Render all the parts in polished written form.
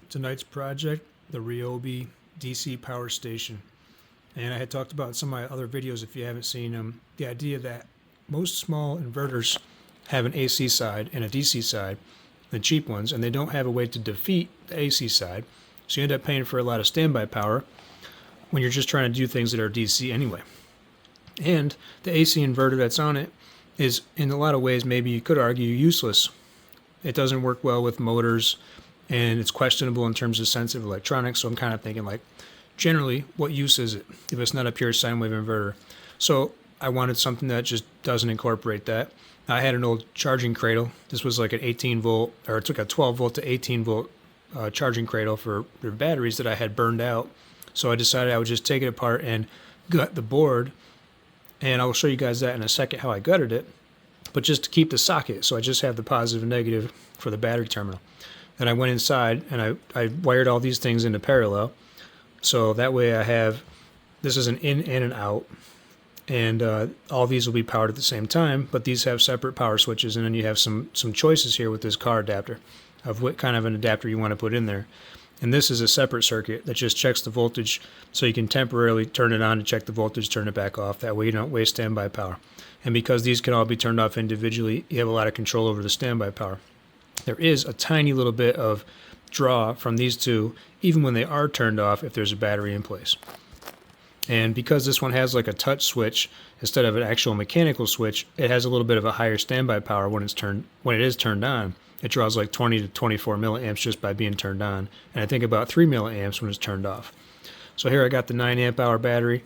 Tonight's project, the Ryobi DC power station. And I had talked about in some of my other videos, if you haven't seen them, the idea that most small inverters have an AC side and a DC side, the cheap ones, and they don't have a way to defeat the AC side. So you end up paying for a lot of standby power when you're just trying to do things that are DC anyway. And the AC inverter that's on it is, in a lot of ways, maybe you could argue, useless. It doesn't work well with motors, and it's questionable in terms of sensitive electronics. So I'm kind of thinking, like, generally, what use is it if it's not a pure sine wave inverter? So I wanted something that just doesn't incorporate that. I had an old charging cradle. This was like an 18 volt, or it took a 12 volt to 18 volt charging cradle for the batteries that I had burned out. So I decided I would just take it apart and gut the board. And I'll show you guys that in a second, how I gutted it. But just to keep the socket, so I just have the positive and negative for the battery terminal. Then I went inside and I wired all these things into parallel. So that way I have, this is an in and an out. And all these will be powered at the same time, but these have separate power switches. And then you have some choices here with this car adapter of what kind of an adapter you want to put in there. And this is a separate circuit that just checks the voltage, so you can temporarily turn it on to check the voltage, turn it back off. That way you don't waste standby power. And because these can all be turned off individually, you have a lot of control over the standby power. There is a tiny little bit of draw from these two, even when they are turned off, if there's a battery in place. And because this one has like a touch switch instead of an actual mechanical switch, it has a little bit of a higher standby power when it is turned on. It draws like 20 to 24 milliamps just by being turned on, and I think about 3 milliamps when it's turned off. So here I got the 9 amp hour battery.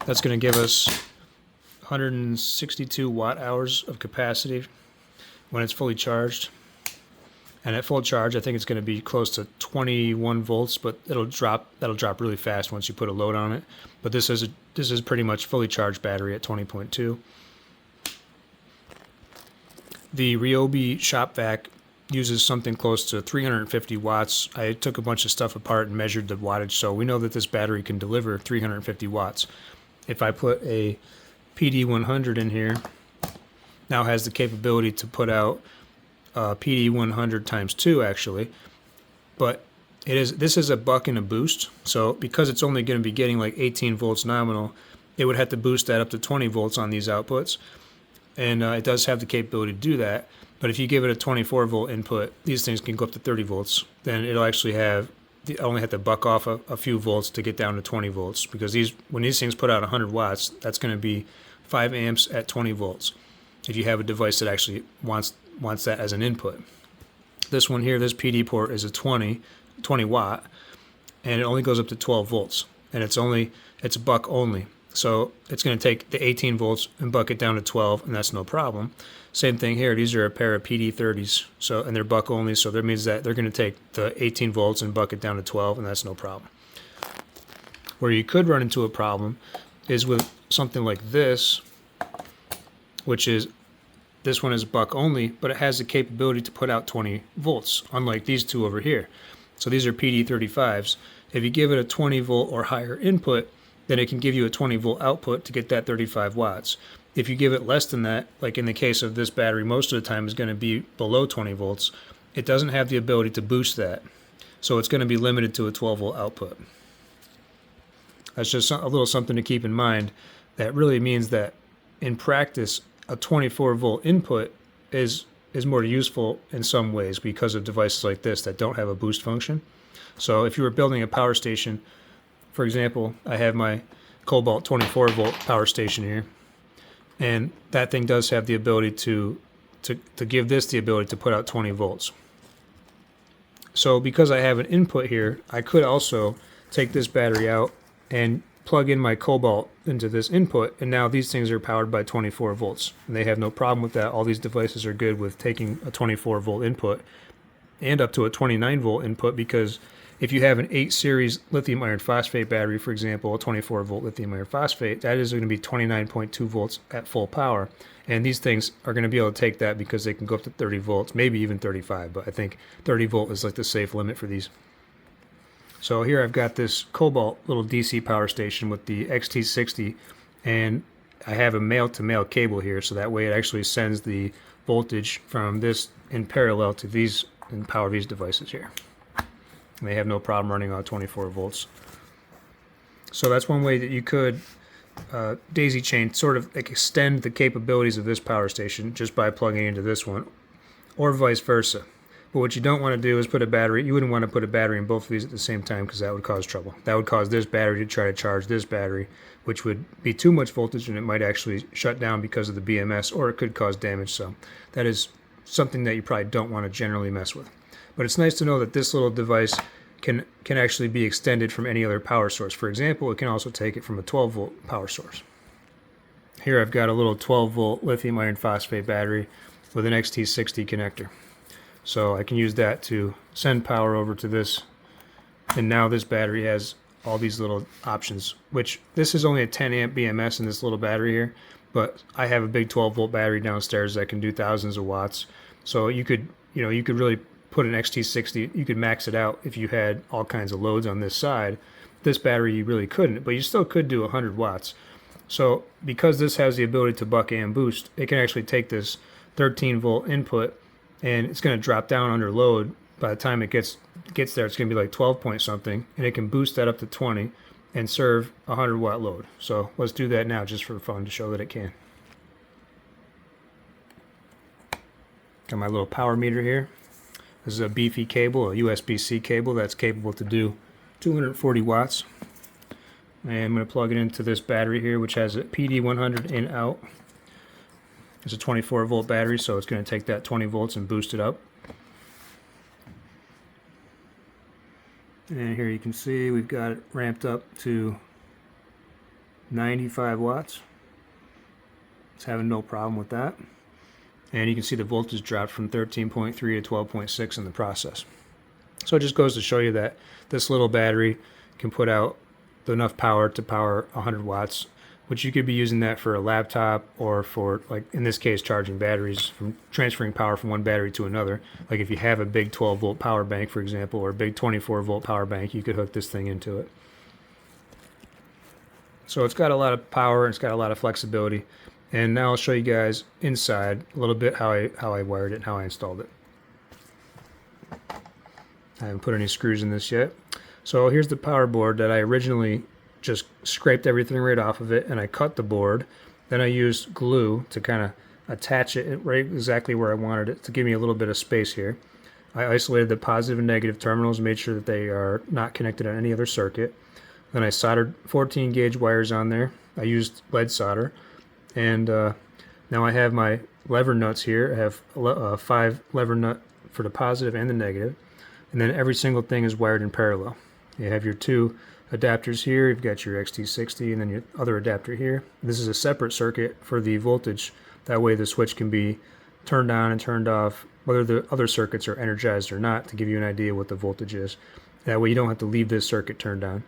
That's going to give us 162 watt hours of capacity when it's fully charged. And at full charge, I think it's going to be close to 21 volts, but that'll drop really fast once you put a load on it. But this is pretty much fully charged battery at 20.2. The Ryobi shop vac uses something close to 350 watts. I took a bunch of stuff apart and measured the wattage, so we know that this battery can deliver 350 watts. If I put a PD100 in here, now has the capability to put out PD100 times 2 actually, but this is a buck and a boost. So because it's only going to be getting like 18 volts nominal, it would have to boost that up to 20 volts on these outputs, and it does have the capability to do that. But if you give it a 24 volt input, these things can go up to 30 volts. Then it'll actually only have to buck off a few volts to get down to 20 volts, because when these things put out 100 watts, that's going to be 5 amps at 20 volts. If you have a device that actually wants that as an input. This one here, this PD port, is a 20 watt, and it only goes up to 12 volts, and it's a buck only. So it's going to take the 18 volts and buck it down to 12, and that's no problem. Same thing here. These are a pair of PD30s, and they're buck only, so that means that they're going to take the 18 volts and buck it down to 12, and that's no problem. Where you could run into a problem is with something like this, which is, this one is buck only, but it has the capability to put out 20 volts, unlike these two over here. So these are PD35s. If you give it a 20 volt or higher input, then it can give you a 20 volt output to get that 35 watts. If you give it less than that, like in the case of this battery, most of the time is going to be below 20 volts. It doesn't have the ability to boost that. So it's going to be limited to a 12 volt output. That's just a little something to keep in mind. That really means that in practice, a 24 volt input is more useful in some ways because of devices like this that don't have a boost function. So if you were building a power station, for example, I have my Cobalt 24 volt power station here, and that thing does have the ability to give this the ability to put out 20 volts. So because I have an input here, I could also take this battery out and plug in my Cobalt into this input, and now these things are powered by 24 volts, and they have no problem with that. All these devices are good with taking a 24 volt input and up to a 29 volt input, because if you have an 8 series lithium iron phosphate battery, for example, a 24 volt lithium iron phosphate, that is going to be 29.2 volts at full power, and these things are going to be able to take that because they can go up to 30 volts, maybe even 35, but I think 30 volt is like the safe limit for these. So here I've got this Cobalt little DC power station with the XT60, and I have a male-to-male cable here, so that way it actually sends the voltage from this in parallel to these and power these devices here. and they have no problem running on 24 volts. So that's one way that you could daisy chain, sort of like extend the capabilities of this power station just by plugging into this one, or vice versa. But what you don't want to do is put a battery. You wouldn't want to put a battery in both of these at the same time, because that would cause trouble. That would cause this battery to try to charge this battery, which would be too much voltage, and it might actually shut down because of the BMS, or it could cause damage. So that is something that you probably don't want to generally mess with. But it's nice to know that this little device can actually be extended from any other power source. For example, it can also take it from a 12-volt power source. Here I've got a little 12-volt lithium iron phosphate battery with an XT60 connector. So I can use that to send power over to this, and now this battery has all these little options, which this is only a 10 amp BMS in this little battery here, but I have a big 12-volt battery downstairs that can do thousands of watts. So you could really put an XT60, you could max it out if you had all kinds of loads on this side. This battery you really couldn't, but you still could do 100 watts. So because this has the ability to buck and boost, it can actually take this 13-volt input, and it's going to drop down under load. By the time it gets there, it's going to be like 12 point something, and it can boost that up to 20 and serve a 100-watt load. So let's do that now just for fun to show that it can. Got my little power meter here. This is a beefy cable, a USB-C cable that's capable to do 240 watts. And I'm going to plug it into this battery here, which has a PD100 in out. It's a 24-volt battery, so it's going to take that 20 volts and boost it up. And here you can see we've got it ramped up to 95 watts. It's having no problem with that. And you can see the voltage dropped from 13.3 to 12.6 in the process. So it just goes to show you that this little battery can put out enough power to power 100 watts, which you could be using that for a laptop, or for, like in this case, charging batteries, from transferring power from one battery to another. Like if you have a big 12-volt power bank, for example, or a big 24-volt power bank, you could hook this thing into it. So it's got a lot of power, and it's got a lot of flexibility. And now I'll show you guys inside a little bit how I wired it and how I installed it. I haven't put any screws in this yet. So here's the power board that I originally just scraped everything right off of it, and I cut the board. Then I used glue to kind of attach it right exactly where I wanted it, to give me a little bit of space here. I isolated the positive and negative terminals, made sure that they are not connected on any other circuit. Then I soldered 14 gauge wires on there. I used lead solder. And now I have my lever nuts here. I have 5 lever nut for the positive and the negative. And then every single thing is wired in parallel. You have your 2 adapters here. You've got your XT60 and then your other adapter here. This is a separate circuit for the voltage. That way the switch can be turned on and turned off, whether the other circuits are energized or not, to give you an idea what the voltage is. That way you don't have to leave this circuit turned on.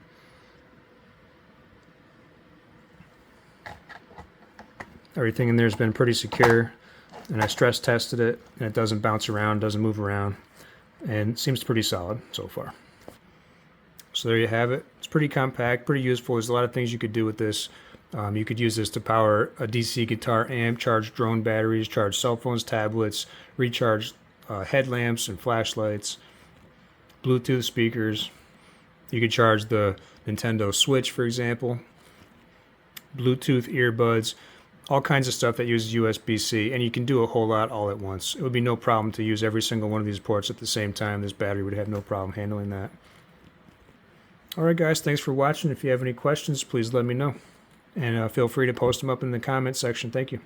Everything in there has been pretty secure, and I stress tested it, and it doesn't bounce around, doesn't move around, and it seems pretty solid so far. So there you have it. It's pretty compact, pretty useful. There's a lot of things you could do with this. You could use this to power a DC guitar amp, charge drone batteries, charge cell phones, tablets, recharge headlamps and flashlights, Bluetooth speakers. You could charge the Nintendo Switch, for example, Bluetooth earbuds, all kinds of stuff that uses USB-C, and you can do a whole lot all at once. It would be no problem to use every single one of these ports at the same time. This battery would have no problem handling that. Alright guys, thanks for watching. If you have any questions, please let me know. And feel free to post them up in the comment section. Thank you.